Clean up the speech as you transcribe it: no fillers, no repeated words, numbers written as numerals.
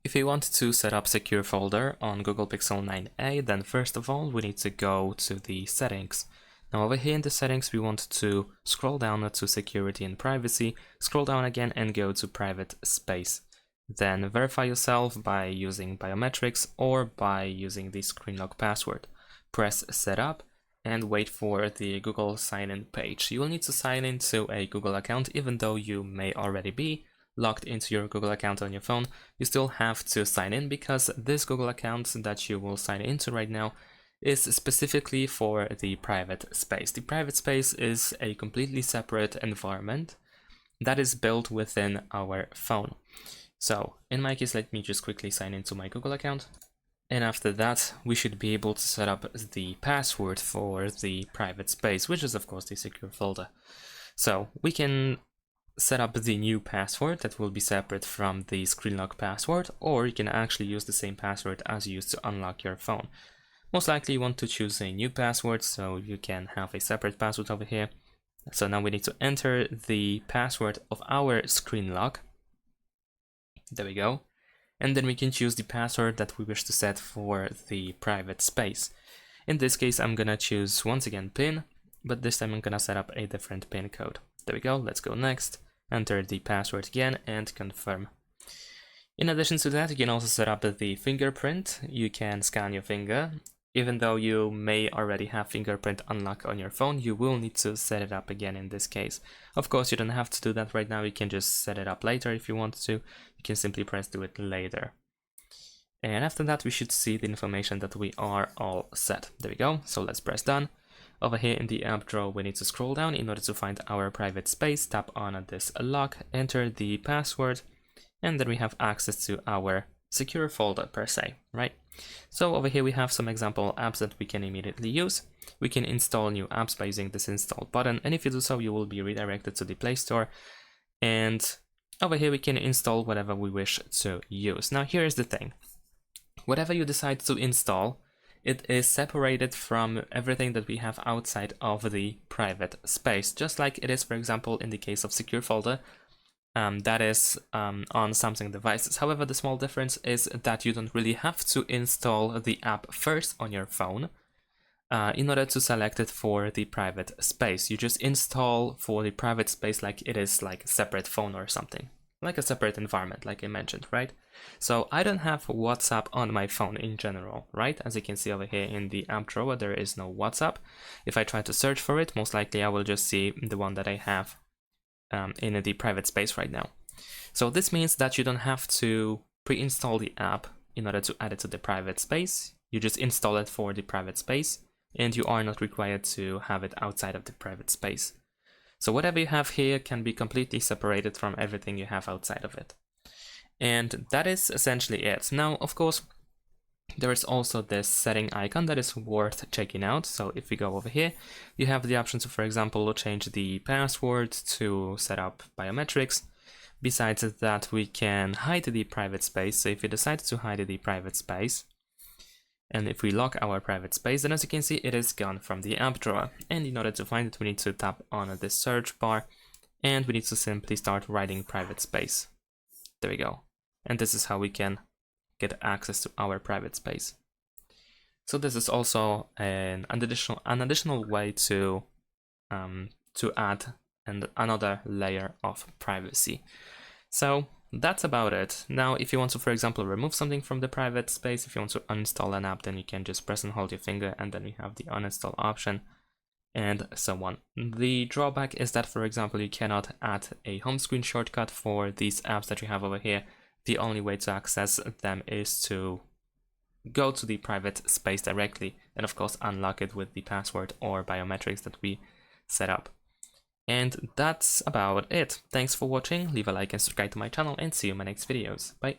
If you want to set up secure folder on Google Pixel 9a, then first of all we need to go to the settings. Now over here in the settings we want to scroll down to security and privacy, scroll down again and go to private space. Then verify yourself by using biometrics or by using the screen lock password. Press setup and wait for the Google sign-in page. You will need to sign into a Google account even though you may already be logged into your Google account on your phone. You still have to sign in because this Google account that you will sign into right now is specifically for the private space. The private space is a completely separate environment that is built within our phone. So in my case, let me just quickly sign into my Google account. And after that, we should be able to set up the password for the private space, which is of course the secure folder. So we can set up the new password that will be separate from the screen lock password, or you can actually use the same password as you used to unlock your phone. Most likely you want to choose a new password, so you can have a separate password over here. So now we need to enter the password of our screen lock. There we go. And then we can choose the password that we wish to set for the private space. In this case, I'm gonna choose once again PIN, but this time I'm gonna set up a different PIN code. There we go, let's go next. Enter the password again and confirm. In addition to that, you can also set up the fingerprint. You can scan your finger. Even though you may already have fingerprint unlock on your phone, you will need to set it up again in this case. Of course, you don't have to do that right now. You can just set it up later if you want to. You can simply press do it later. And after that, we should see the information that we are all set. There we go. So let's press done. Over here in the app drawer, we need to scroll down in order to find our private space. Tap on this lock, enter the password, and then we have access to our secure folder per se, right? So over here we have some example apps that we can immediately use. We can install new apps by using this install button, and if you do so, you will be redirected to the Play Store. And over here we can install whatever we wish to use. Now here is the thing. Whatever you decide to install, it is separated from everything that we have outside of the private space, just like it is, for example, in the case of secure folder, that is on Samsung devices. However, the small difference is that you don't really have to install the app first on your phone in order to select it for the private space. You just install for the private space like it is like a separate phone or something, like a separate environment, like I mentioned, right? So I don't have WhatsApp on my phone in general, right? As you can see over here in the app drawer, there is no WhatsApp. If I try to search for it, most likely I will just see the one that I have in the private space right now. So this means that you don't have to pre-install the app in order to add it to the private space. You just install it for the private space, and you are not required to have it outside of the private space. So whatever you have here can be completely separated from everything you have outside of it. And that is essentially it. Now, of course, there is also this setting icon that is worth checking out. So if we go over here, you have the option to, for example, change the password to set up biometrics. Besides that, we can hide the private space. So if you decide to hide the private space, and if we lock our private space, then as you can see, it is gone from the app drawer. And in order to find it, we need to tap on the search bar, and we need to simply start writing private space. There we go. And this is how we can get access to our private space. So this is also an additional way to add another layer of privacy. So that's about it. Now, if you want to, for example, remove something from the private space, if you want to uninstall an app, then you can just press and hold your finger, and then we have the uninstall option, and so on. The drawback is that, for example, you cannot add a home screen shortcut for these apps that you have over here. The only way to access them is to go to the private space directly, and of course unlock it with the password or biometrics that we set up. And that's about it. Thanks for watching, leave a like and subscribe to my channel, and see you in my next videos. Bye!